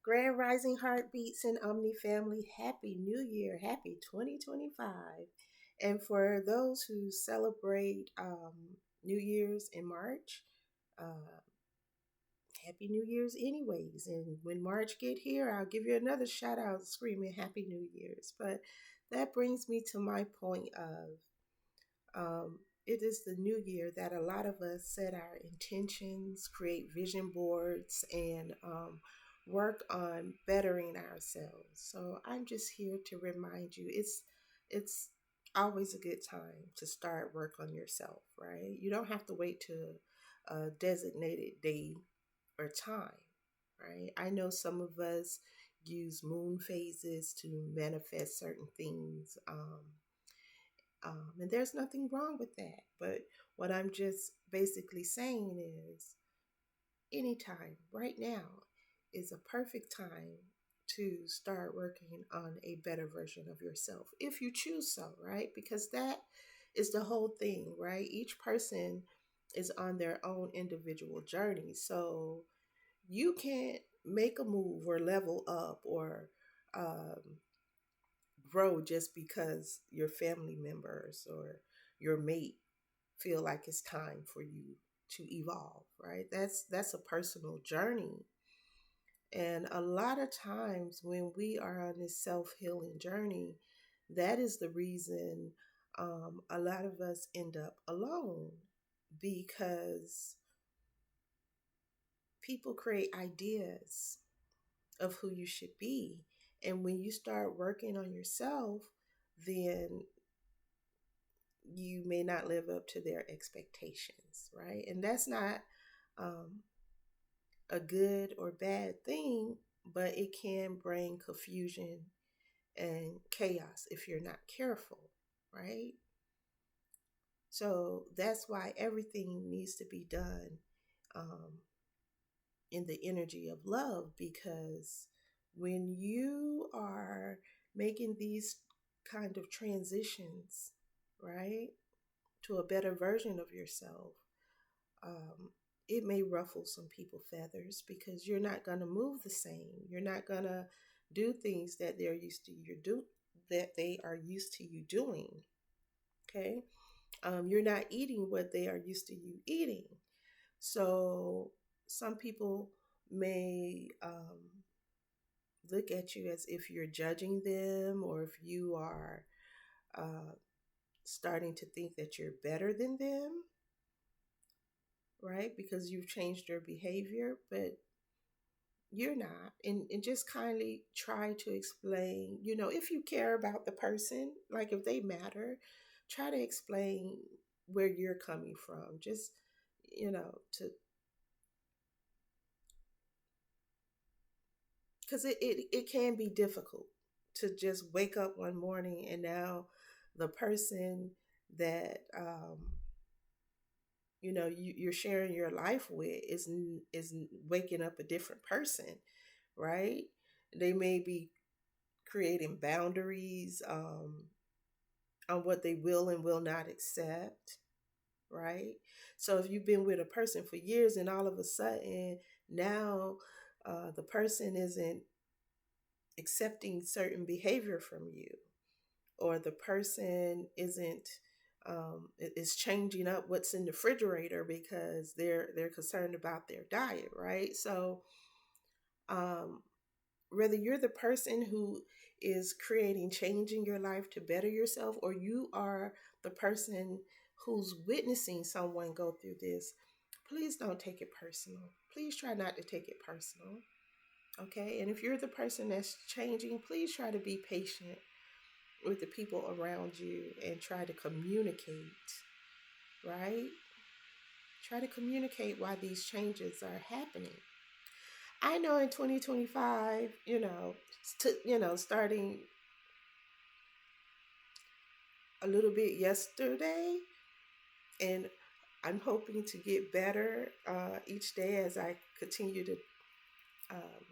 Grand Rising Heartbeats and Omni family, Happy New Year, Happy 2025. And for those who celebrate New Year's in March, uh, Happy New Year's anyways. And when March get here, I'll give you another shout out screaming Happy New Year's. But that brings me to my point of it is the new year that a lot of us set our intentions, create vision boards, and work on bettering ourselves. So I'm just here to remind you, it's always a good time to start work on yourself, right? You don't have to wait to a designated day or time, right? I know some of us use moon phases to manifest certain things. And there's nothing wrong with that. But what I'm just basically saying is anytime, right now, is a perfect time to start working on a better version of yourself if you choose so, right? Because that is the whole thing, right? Each person is on their own individual journey. So you can't make a move or level up or um, grow just because your family members or your mate feel like it's time for you to evolve, right? That's a personal journey. And a lot of times when we are on this self-healing journey, that is the reason a lot of us end up alone because people create ideas of who you should be. And when you start working on yourself, then you may not live up to their expectations, right? And that's not um, a good or bad thing, but it can bring confusion and chaos if you're not careful, right? So that's why everything needs to be done um, in the energy of love, because when you are making these kind of transitions, right, to a better version of yourself, um, it may ruffle some people's feathers because you're not going to move the same. You're not going to do things that they're used to you do that they are used to you doing. Okay, you're not eating what they are used to you eating. So some people may look at you as if you're judging them, or if you are uh, starting to think that you're better than them, right? Because you've changed your behavior, but you're not. And just kindly try to explain, if you care about the person, like if they matter, try to explain where you're coming from. Just, to, because it can be difficult to just wake up one morning and now the person that, you're sharing your life with is waking up a different person, right? They may be creating boundaries on what they will and will not accept, right? So if you've been with a person for years and all of a sudden now the person isn't accepting certain behavior from you, or the person isn't is changing up what's in the refrigerator because they're concerned about their diet, right? So um, whether you're the person who is creating change in your life to better yourself, or you are the person who's witnessing someone go through this, please don't take it personal. Please try not to take it personal. Okay. And if you're the person that's changing, please try to be patient with the people around you and try to communicate, right? Try to communicate why these changes are happening. I know in 2025, starting a little bit yesterday, and I'm hoping to get better each day as I continue to um,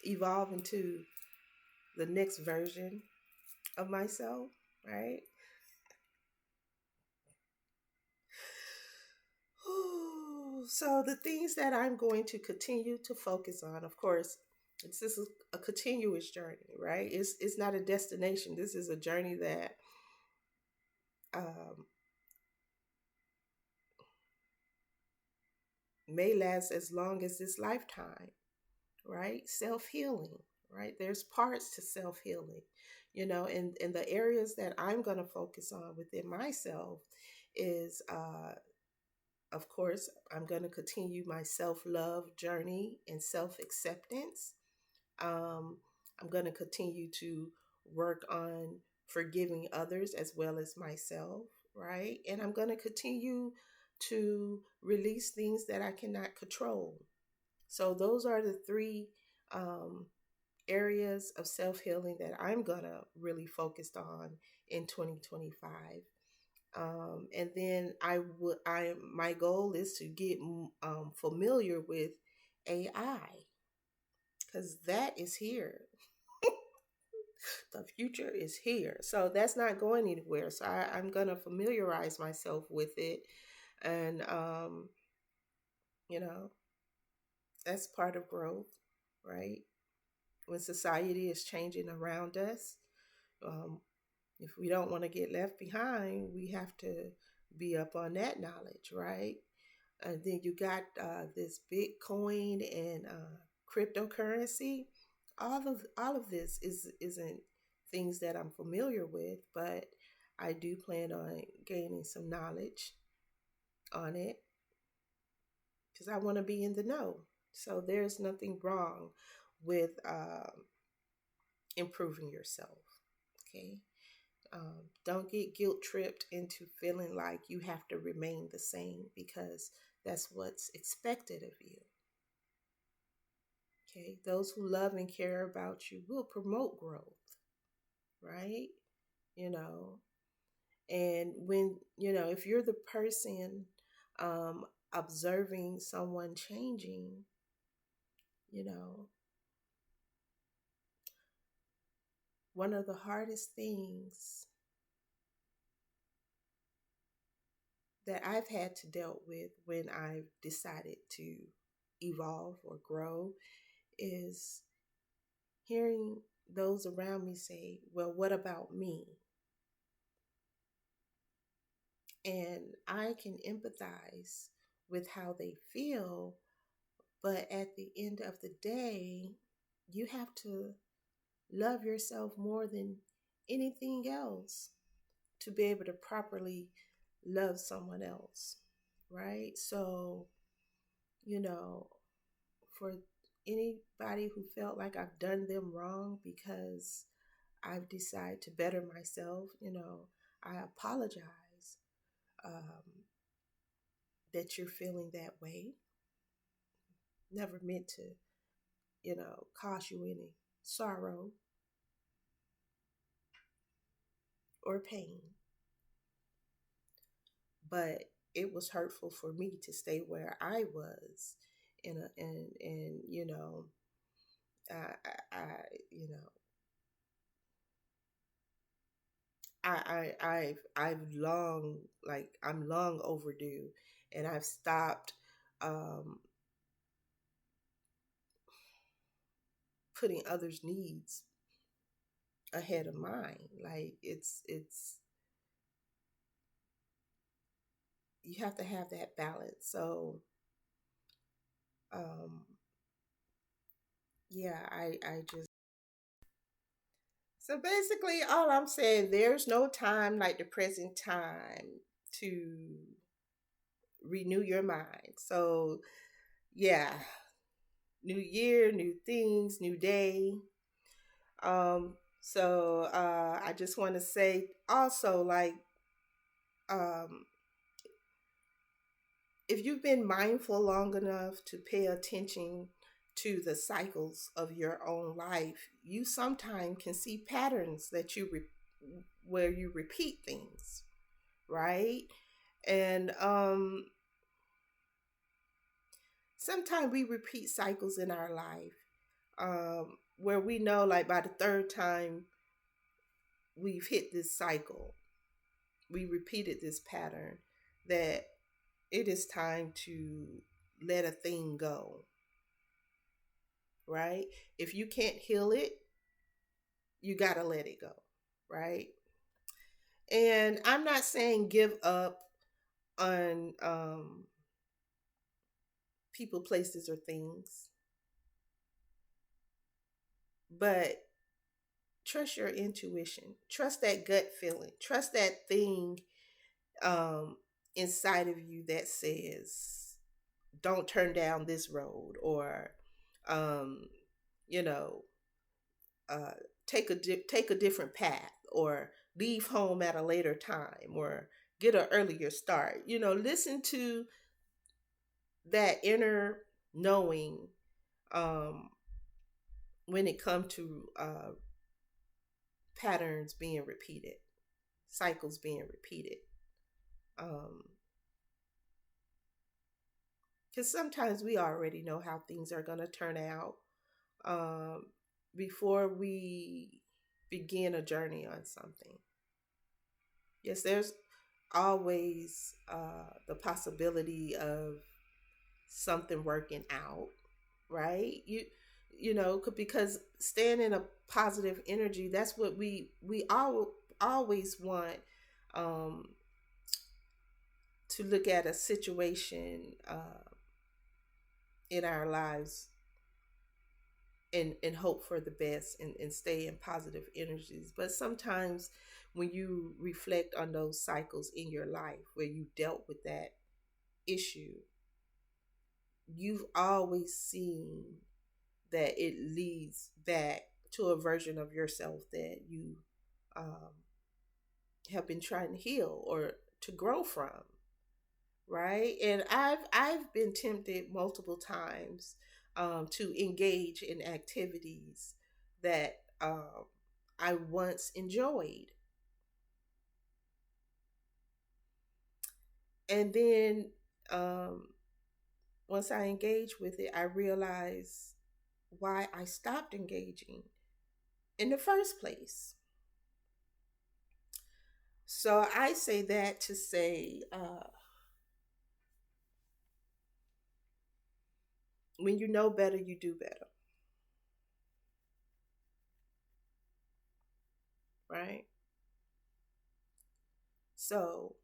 evolve into the next version of myself, right? So the things that I'm going to continue to focus on, of course, It's just a continuous journey, right? It's not a destination. This is a journey that um, may last as long as this lifetime, right? Self healing, right? There's parts to self healing, and the areas that I'm going to focus on within myself is, of course, I'm going to continue my self love journey and self acceptance. Um, I'm going to continue to work on forgiving others as well as myself, right? And I'm going to continue to release things that I cannot control. So, those are the three um, areas of self healing that I'm going to really focus on in 2025. And then my goal is to get familiar with AI, because that is here. The future is here. So that's not going anywhere. So I'm going to familiarize myself with it. And, you know, that's part of growth, right? When society is changing around us, um, if we don't want to get left behind, we have to be up on that knowledge, right? And then you got this Bitcoin and cryptocurrency. All of this isn't things that I'm familiar with, but I do plan on gaining some knowledge on it because I want to be in the know. So there's nothing wrong with improving yourself. Okay. Don't get guilt tripped into feeling like you have to remain the same because that's what's expected of you. Okay. Those who love and care about you will promote growth, right? You know, and when, if you're the person um, observing someone changing, you know, one of the hardest things that I've had to deal with when I've decided to evolve or grow is hearing those around me say, well, what about me? And I can empathize with how they feel, but at the end of the day, you have to love yourself more than anything else to be able to properly love someone else, right? So, you know, for anybody who felt like I've done them wrong because I've decided to better myself, I apologize that you're feeling that way. Never meant to, cause you any sorrow or pain. But it was hurtful for me to stay where I was and I you know I've long, like, I'm long overdue, and I've stopped um, putting others' needs ahead of mine. Like, it's you have to have that balance. So um, yeah, I just so basically all I'm saying, there's no time like the present time to renew your mind. So yeah, new year, new things, new day. I just want to say also, like, um, if you've been mindful long enough to pay attention to the cycles of your own life, you sometimes can see patterns where you repeat things, right? And sometimes we repeat cycles in our life where we know, like, by the third time we've hit this cycle, we repeated this pattern, that it is time to let a thing go. right? If you can't heal it, you got to let it go, right? And I'm not saying give up on people, places, or things, but trust your intuition. Trust that gut feeling. Trust that thing um, inside of you that says, "Don't turn down this road," or, um, you know, uh, take a different path, or leave home at a later time, or get an earlier start. Listen to that inner knowing um, when it comes to patterns being repeated, cycles being repeated. Because sometimes we already know how things are going to turn out um, before we begin a journey on something. Yes, there's always the possibility of something working out, right? Because staying in a positive energy, that's what we all always want, um, to look at a situation in our lives and hope for the best, and stay in positive energies. But sometimes when you reflect on those cycles in your life where you dealt with that issue, you've always seen that it leads back to a version of yourself that you um, have been trying to heal or to grow from, right? And I've been tempted multiple times to engage in activities that I once enjoyed, and then um, once I engaged with it, I realized why I stopped engaging in the first place. So I say that to say, when you know better, you do better, right? So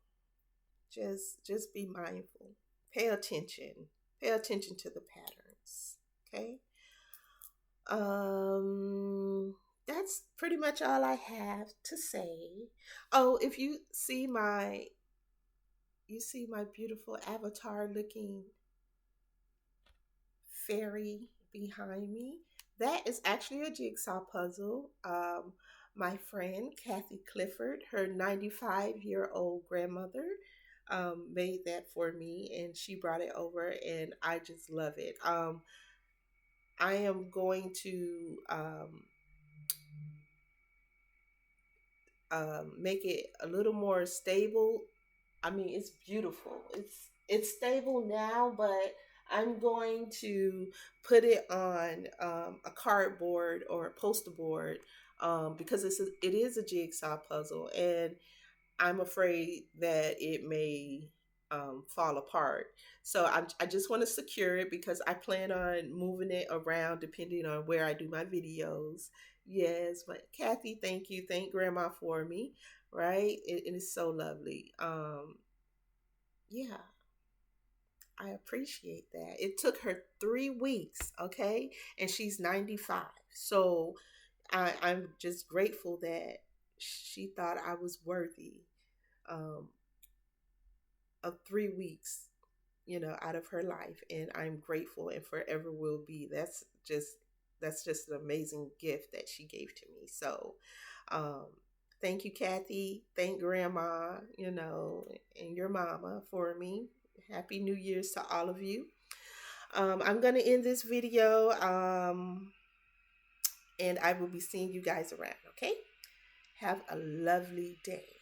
just be mindful. Pay attention. Pay attention to the patterns. Okay. That's pretty much all I have to say. Oh, if you see my beautiful avatar looking fairy behind me. That is actually a jigsaw puzzle. My friend Kathy Clifford, her 95-year-old grandmother, made that for me, and she brought it over, and I just love it. I am going to make it a little more stable. I mean, it's beautiful. It's stable now, but I'm going to put it on a cardboard or a poster board, because it is a jigsaw puzzle, and I'm afraid that it may fall apart. So I just want to secure it because I plan on moving it around depending on where I do my videos. Yes, but Kathy, thank you. Thank Grandma for me. Right? It is so lovely. Yeah, I appreciate that. It took her 3 weeks, okay? And she's 95. So I'm just grateful that she thought I was worthy um, of 3 weeks, out of her life. And I'm grateful and forever will be. That's just an amazing gift that she gave to me. So um, thank you, Kathy. Thank Grandma, and your mama for me. Happy New Year's to all of you. I'm going to end this video, and I will be seeing you guys around, okay? Have a lovely day.